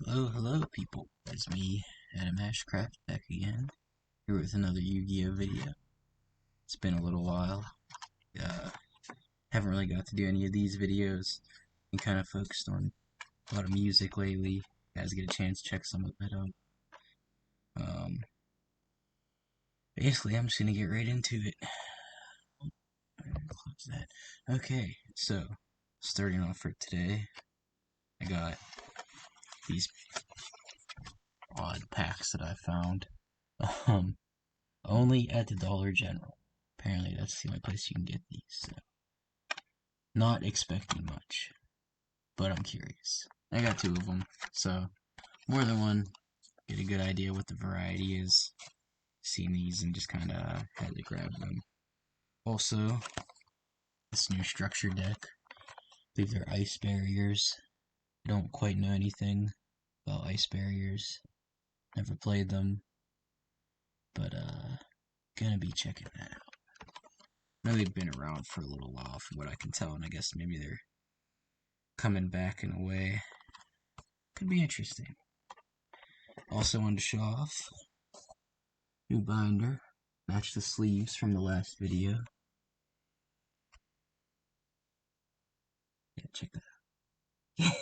Hello people, it's me, Adam Ashcraft, back again, here with another Yu-Gi-Oh video. It's been a little while, uh, haven't really got to do any of these videos, and kind of focused on a lot of music lately. You guys get a chance to check some of that out. Basically, I'm just gonna get right into it. Close that. Okay, so, starting off for today, I got these odd packs that I found. Um, Only at the Dollar General. Apparently, that's the only place you can get these. So. Not expecting much, but I'm curious. I got two of them, so more than one. Get a good idea what the variety is. Seen these and just kind of had to grab them. Also, this new structure deck. I believe they're ice barriers. I don't quite know anything about ice barriers. Never played them, but gonna be checking that out. I know they've been around for a little while from what I can tell, and I guess maybe they're coming back in a way. Could be interesting. Also wanted to show off new binder. Match the sleeves from the last video. Yeah, check that out.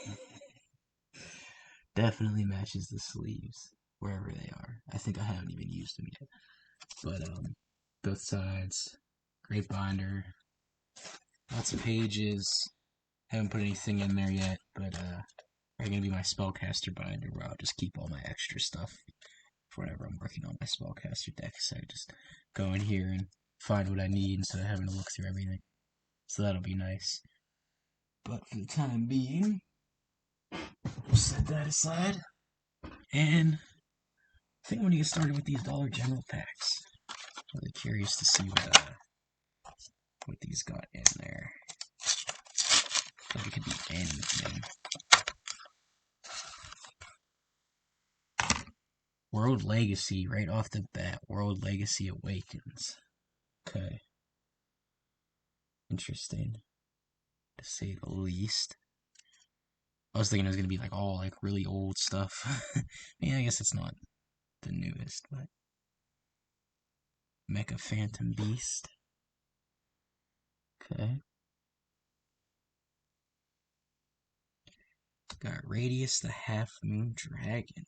Definitely matches the sleeves wherever they are. I think I haven't even used them yet. But both sides, great binder. Lots of pages. Haven't put anything in there yet, but are gonna be my spellcaster binder where I'll just keep all my extra stuff for whenever I'm working on my spellcaster deck. So I just go in here and find what I need instead of having to look through everything. So that'll be nice. But for the time being, we'll set that aside. And I think I'm gonna get started with these Dollar General packs. Really curious to see what these got in there. Like it could be anything. World Legacy, right off the bat. World Legacy Awakens. Okay. Interesting, to say the least. I was thinking it was gonna be like all like really old stuff. I guess it's not the newest, but Mecha Phantom Beast. Okay. Got Radius the Half Moon Dragon.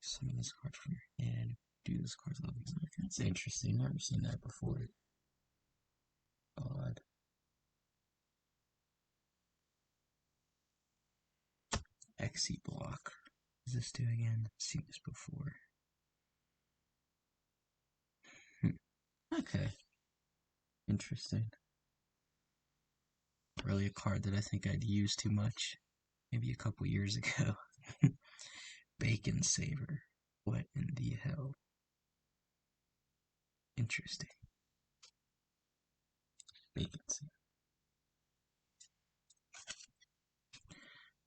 Summon this card from your hand. Do this card's level. That's interesting. Never seen that before. Odd. Xe block. What does this do again? I've seen this before. Okay. Interesting. Really a card that I think I'd use too much. Maybe a couple years ago. Bacon Saver. What in the hell? Interesting. Bacon Saver.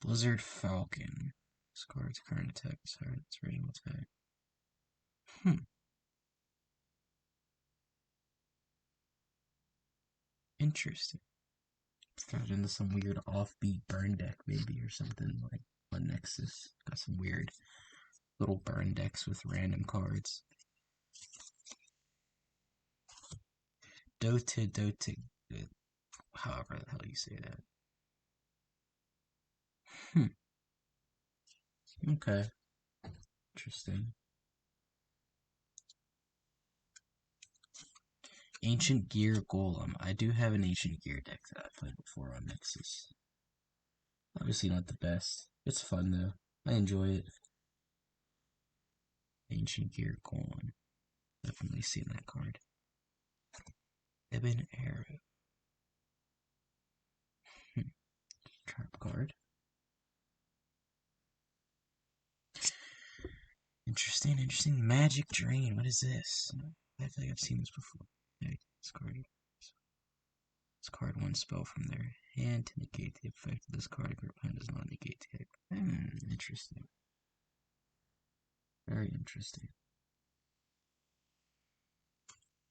Blizzard Falcon. This card's current attack is higher than its original attack. Interesting. Throw it into some weird offbeat burn deck, maybe, or something like on Nexus. Got some weird little burn decks with random cards. Dota, however the hell you say that. Okay. Interesting. Ancient Gear Golem. I do have an Ancient Gear deck that I've played before on Nexus. Obviously not the best. It's fun though. I enjoy it. Ancient Gear Golem. Definitely seen that card. Ebon Arrow. Trap card. Interesting. Magic Drain. What is this? I feel like I've seen this before. This card one spell from their hand to negate the effect of this card. If your opponent does not negate the effect. Interesting. Very interesting.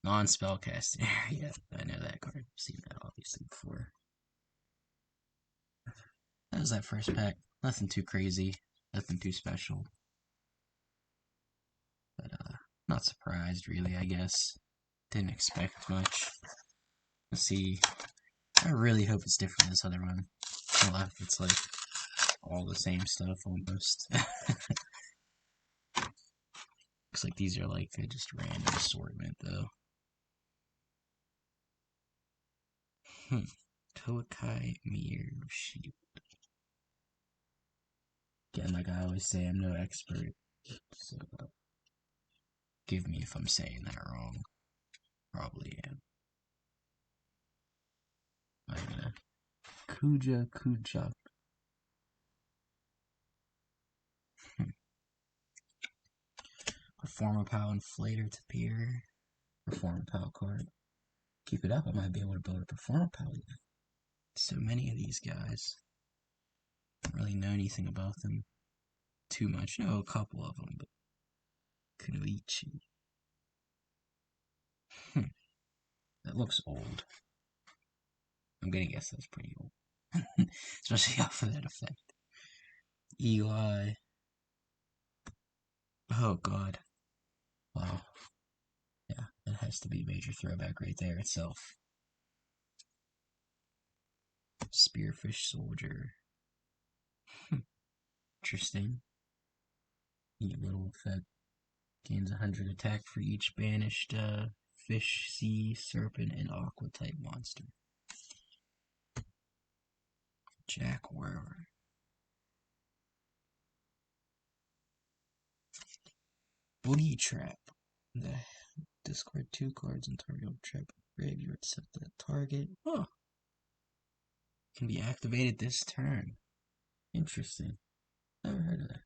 Non-spellcasting. Yeah, I know that card. I've seen that obviously before. That was that first pack. Nothing too crazy, nothing too special. But, not surprised, really, I guess. Didn't expect much. Let's see. I really hope it's different than this other one. On the left, it's like all the same stuff almost. Looks like these are like just random assortment though. Tokai Mir Shield. Again, like I always say, I'm no expert, so give me if I'm saying that wrong. Probably am. I'm gonna Kuja. Perform Pow Inflator to appear. Perform Pow card. Keep it up, I might be able to build a Perform Pow. So many of these guys. Don't really know anything about them too much. Know a couple of them, but Kunoichi. That looks old. I'm gonna guess that's pretty old. Especially off of that effect. Eli. Oh god. Wow. Yeah, that has to be a major throwback right there itself. Spearfish Soldier. Interesting. Neat little effect. Gains 100 attack for each banished fish, sea, serpent, and aqua type monster. Jack Werber. Boogie Trap. Discard 2 cards and target will trap graveyard set that target. Oh. Can be activated this turn. Interesting. Never heard of that.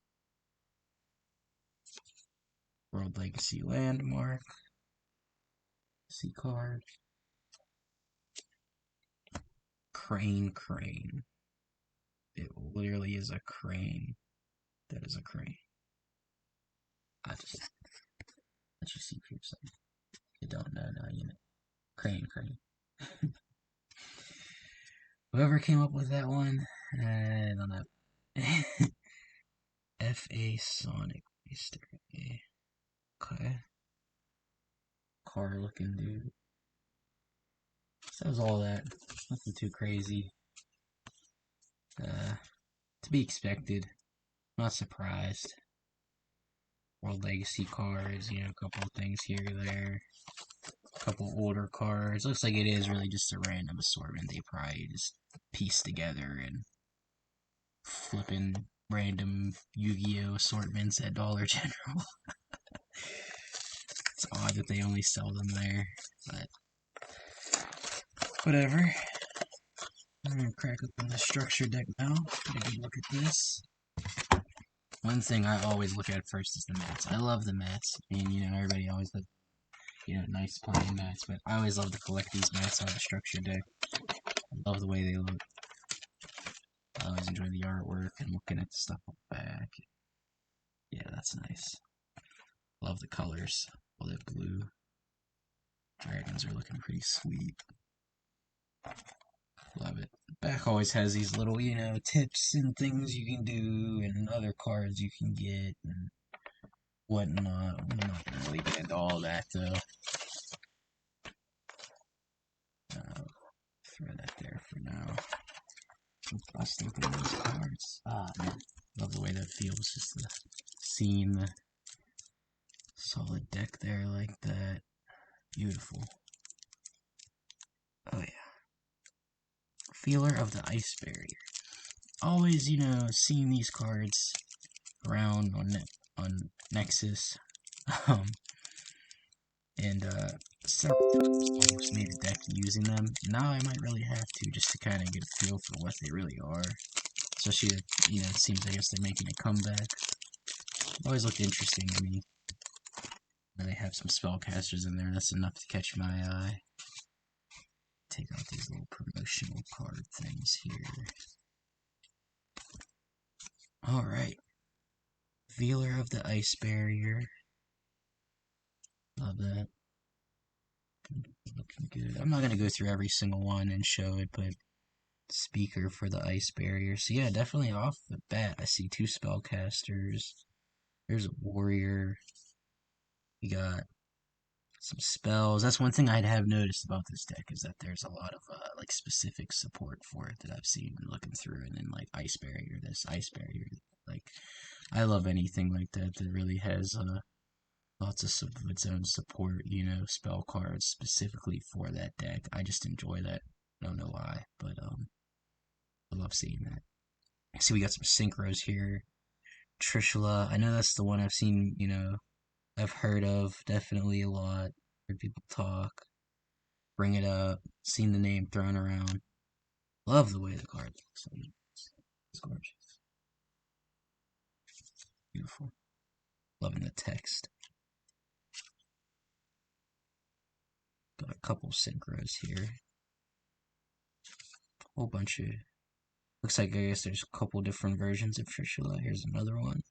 World Legacy Landmark. C card. Crane. It literally is a crane. That is a crane. Let's just see for yourself. You don't know now, you know. Crane. Whoever came up with that one, I don't know. F.A. Sonic. Okay. Car looking dude. So that was all that. Nothing too crazy. To be expected. Not surprised. World Legacy cards, you know, a couple of things here or there. A couple older cards. Looks like it is really just a random assortment they probably just pieced together and flipping random Yu-Gi-Oh! Assortments at Dollar General. It's odd that they only sell them there, but whatever. I'm gonna crack open the structure deck now. Get a good look at this. One thing I always look at first is the mats. I love the mats. I mean, you know, everybody always has, you know, nice plain mats, but I always love to collect these mats on the structure deck. I love the way they look. I always enjoy the artwork and looking at the stuff on the back. Yeah, that's nice. Love the colors. All that blue. Dragons are looking pretty sweet. Love it. Back always has these little, you know, tips and things you can do and other cards you can get and whatnot. I'm not gonna really get into all that though. Throw that there for now. Bust open those cards. Ah, man. Love the way that feels. Just seeing the solid deck there like that. Beautiful. Oh, yeah. Feeler of the Ice Barrier. Always, you know, seeing these cards around on Nexus. And several times almost made a deck using them. Now I might really have to, just to kind of get a feel for what they really are. Especially, you know, it seems I guess they're making a comeback. Always looked interesting to me. And they have some spellcasters in there, and that's enough to catch my eye. Take out these little promotional card things here. Alright. Veeler of the Ice Barrier. Love that. Looking good. I'm not going to go through every single one and show it, but speaker for the ice barrier. So yeah, definitely off the bat, I see two spellcasters. There's a warrior. We got some spells. That's one thing I'd have noticed about this deck is that there's a lot of like specific support for it that I've seen looking through, and then like ice barrier, this ice barrier. Like I love anything like that that really has lots of its own support. You know, spell cards specifically for that deck. I just enjoy that. I don't know why, but I love seeing that. See, we got some synchros here. Trishula, I know that's the one I've seen, I've heard of definitely a lot. Heard people talk, bring it up, seen the name thrown around. Love the way the card looks. It's gorgeous. Beautiful. Loving the text. Got a couple synchros here. A whole bunch of. Looks like I guess there's a couple different versions of Trishula. Here's another one.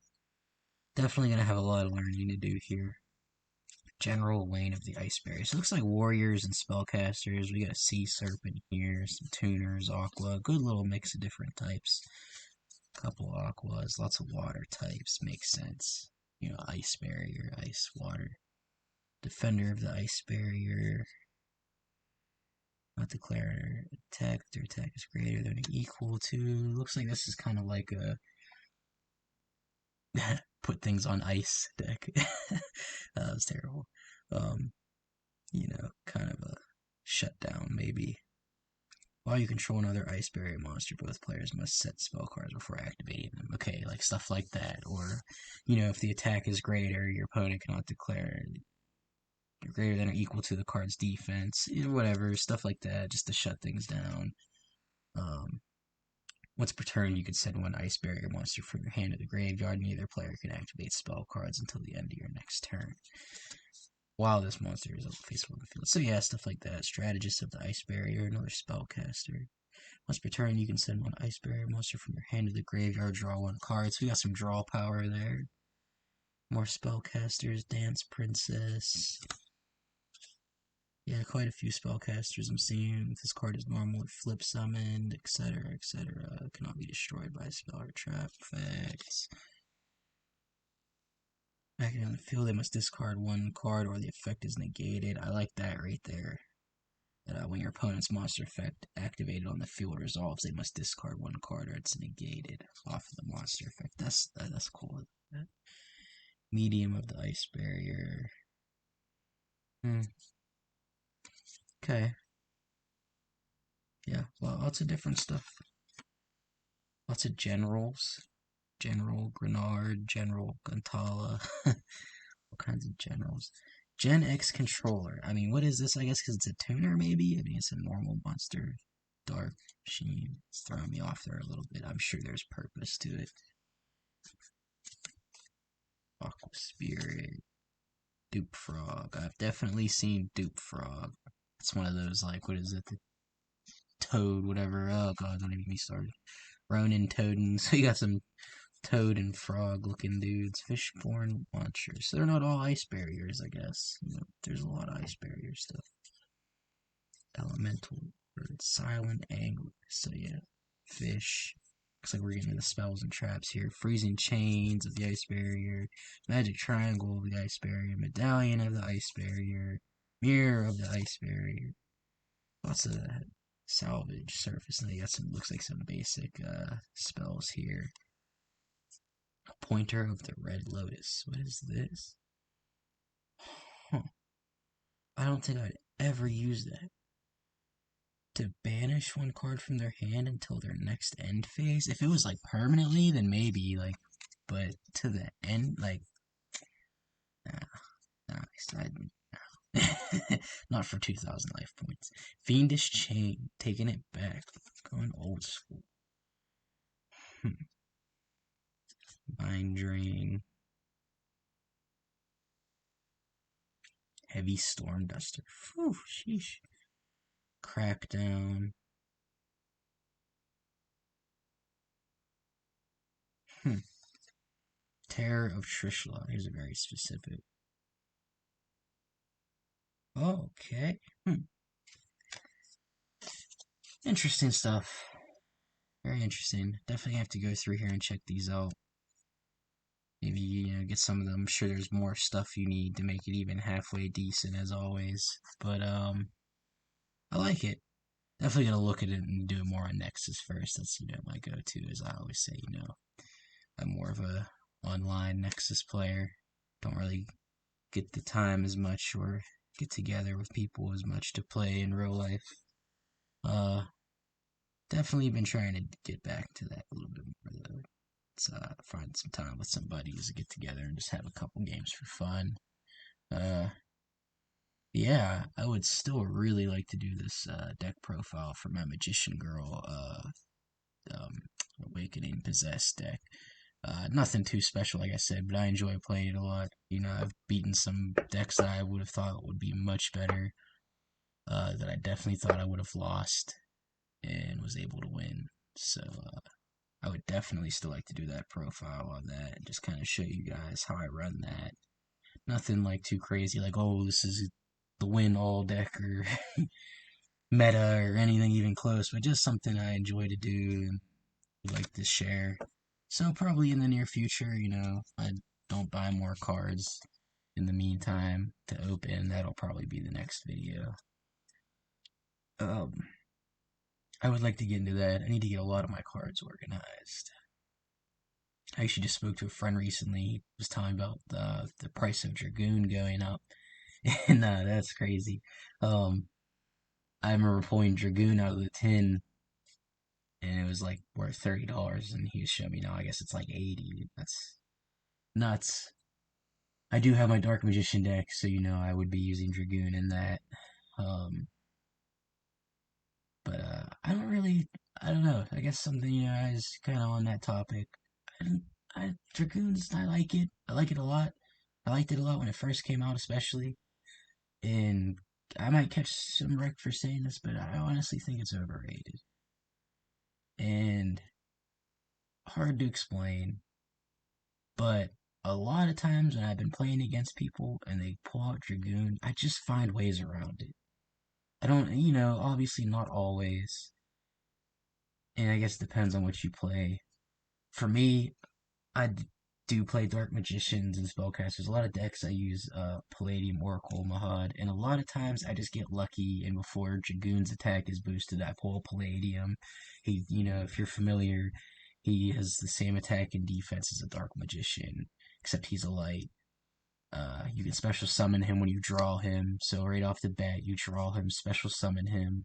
Definitely gonna have a lot of learning to do here. General Lane of the Ice Berries. So it looks like warriors and spellcasters. We got a sea serpent here, some tuners, aqua. Good little mix of different types. Couple aquas, lots of water types. Makes sense. Ice barrier, ice, water. Defender of the ice barrier. Not declare attack. Their attack is greater than or equal to. Looks like this is kind of like a put things on ice deck. That was terrible. Um, kind of a shutdown, maybe. While you control another ice barrier monster, both players must set spell cards before activating them. Okay, like stuff like that. Or, if the attack is greater, your opponent cannot declare greater than or equal to the card's defense. Whatever, stuff like that, just to shut things down. Um, Once per turn, you can send one ice barrier monster from your hand to the graveyard. Neither player can activate spell cards until the end of your next turn. While this monster is face on the field. So yeah, stuff like that. Strategist of the ice barrier, another spellcaster. Once per turn, you can send one ice barrier monster from your hand to the graveyard, draw one card. So we got some draw power there. More spellcasters, Dance Princess. Yeah, quite a few spellcasters I'm seeing. If this card is normal, flip summoned, etc., etc. Cannot be destroyed by a spell or trap effects. Acting on the field, they must discard one card or the effect is negated. I like that right there. That when your opponent's monster effect activated on the field resolves, they must discard one card or it's negated off of the monster effect. That's cool. Medium of the ice barrier. Okay. Yeah, well, lots of different stuff. Lots of generals. General Grenard, General Guntala. All kinds of generals. Gen X controller. I mean, what is this? I guess because it's a tuner, maybe? I mean, it's a normal monster. Dark Sheen. It's throwing me off there a little bit. I'm sure there's purpose to it. Aqua Spirit. Dupe Frog. I've definitely seen Dupe Frog. It's one of those, like, what is it? The Toad, whatever. Oh, God, don't even get me started. Ronin Toadin. So you got some toad and frog looking dudes. Fishborn launchers. So they're not all ice barriers, I guess. There's a lot of ice barrier stuff. Elemental bird. Silent angler. So yeah. Fish. Looks like we're getting into the spells and traps here. Freezing chains of the ice barrier. Magic triangle of the ice barrier. Medallion of the ice barrier. Mirror of the ice barrier. Lots of that. Salvage surface. And they got some, looks like some basic spells here. Pointer of the Red Lotus. What is this? Huh. I don't think I'd ever use that. To banish one card from their hand until their next end phase? If it was like permanently, then maybe, like, but to the end, like, not for 2,000 life points. Fiendish Chain, taking it back, going old school. Mind Drain. Heavy Storm Duster. Whew, sheesh. Crackdown. Terror of Trishula. Here's a very specific. Okay. Interesting stuff. very interesting. Definitely have to go through here and check these out. Maybe, get some of them. I'm sure there's more stuff you need to make it even halfway decent as always. But, I like it. Definitely gonna look at it and do it more on Nexus first. That's, my go-to, as I always say, I'm more of a online Nexus player. Don't really get the time as much or get together with people as much to play in real life. Uh, Definitely been trying to get back to that a little bit more though. It's find some time with some buddies to get together and just have a couple games for fun. Uh, yeah, I would still really like to do this deck profile for my Magician Girl um, Awakening Possessed deck. Nothing too special, like I said, but I enjoy playing it a lot. I've beaten some decks that I would have thought would be much better, that I definitely thought I would have lost, and was able to win. So, I would definitely still like to do that profile on that and just kind of show you guys how I run that. Nothing like too crazy, like, oh, this is the win all deck or meta or anything even close, but just something I enjoy to do and like to share. So probably in the near future, I don't buy more cards in the meantime to open. That'll probably be the next video. Um, I would like to get into that. I need to get a lot of my cards organized. I actually just spoke to a friend recently. He was telling about the price of Dragoon going up, and that's crazy. Um, I remember pulling Dragoon out of the tin, and it was like worth $30, and he was showing me now. I guess it's like 80. That's nuts. I do have my Dark Magician deck, so I would be using Dragoon in that. Um, but I don't know. I guess something is kind of on that topic. Dragoons, I like it. I like it a lot. I liked it a lot when it first came out, especially. And I might catch some wreck for saying this, but I honestly think it's overrated and hard to explain. But a lot of times when I've been playing against people and they pull out Dragoon, I just find ways around it. I don't, obviously not always, and I guess it depends on what you play. For me, I do play Dark Magicians and Spellcasters. A lot of decks I use Palladium, Oracle, Mahad, and a lot of times I just get lucky, and before Dragoon's attack is boosted, I pull Palladium. If you're familiar, he has the same attack and defense as a Dark Magician, except he's a light. You can special summon him when you draw him, so right off the bat, you draw him, special summon him.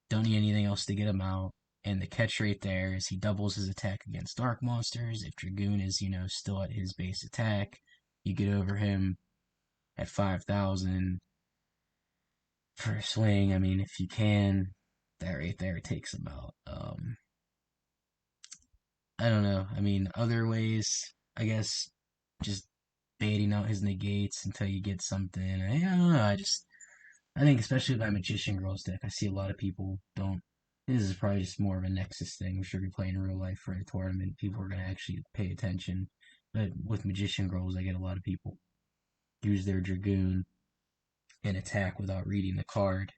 Don't need anything else to get him out. And the catch rate there is he doubles his attack against dark monsters. If Dragoon is, still at his base attack, you get over him at 5,000 for a swing. I mean, if you can, that right there takes him out. I don't know. I mean, other ways, I guess, just baiting out his negates until you get something. I don't know. I think especially by Magician Girls deck, I see a lot of people don't. This is probably just more of a Nexus thing. I'm sure if you're playing in real life for a tournament, people are going to actually pay attention. But with Magician Girls, I get a lot of people use their Dragoon and attack without reading the card.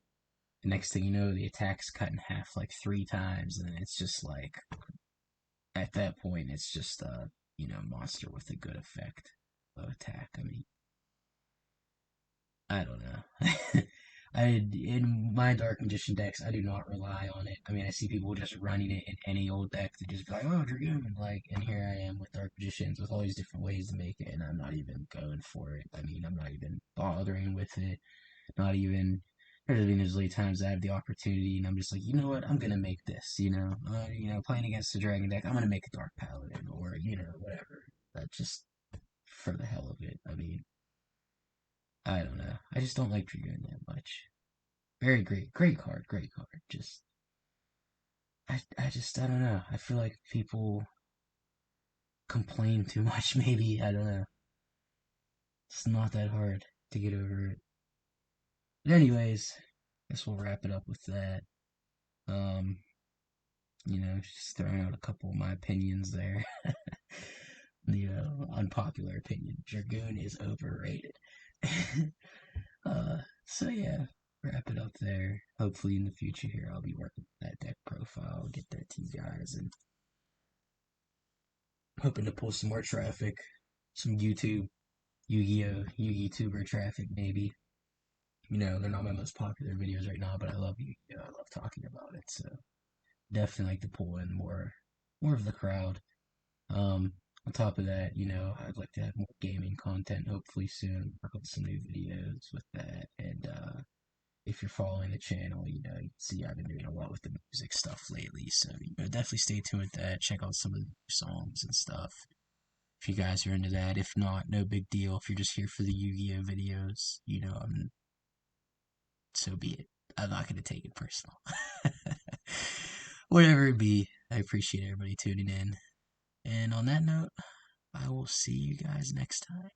The next thing you know, the attack's cut in half like 3 times, and it's just like, at that point, it's just a, monster with a good effect of attack. I mean, I don't know. In my Dark Magician decks, I do not rely on it. I mean, I see people just running it in any old deck to just be like, oh, Dragoon, and here I am with Dark Magicians with all these different ways to make it, and I'm not even going for it. I mean, I'm not even bothering with it. Not even. There's late times I have the opportunity, and I'm just like, you know what, I'm gonna make this. Playing against the Dragon deck, I'm gonna make a Dark Paladin or whatever. That just for the hell of it. I mean, I don't know. I just don't like Dragoon that much. Very great card, great card. I don't know. I feel like people complain too much. Maybe I don't know. It's not that hard to get over it. But anyways, I guess we'll wrap it up with that. Um, just throwing out a couple of my opinions there. The unpopular opinion: Dragoon is overrated. So yeah. wrap it up there. Hopefully in the future here I'll be working on that deck profile, get that to you guys, and hoping to pull some more traffic, some YouTube, Yu-Gi-Oh, YouTuber traffic maybe. They're not my most popular videos right now, but I love Yu-Gi-Oh. I love talking about it, so definitely like to pull in more of the crowd. On top of that, I'd like to have more gaming content hopefully soon. Work on some new videos with that, and if you're following the channel, you can see I've been doing a lot with the music stuff lately. So, definitely stay tuned with that. Check out some of the new songs and stuff. If you guys are into that. If not, no big deal. If you're just here for the Yu-Gi-Oh videos, so be it. I'm not going to take it personal. Whatever it be, I appreciate everybody tuning in. And on that note, I will see you guys next time.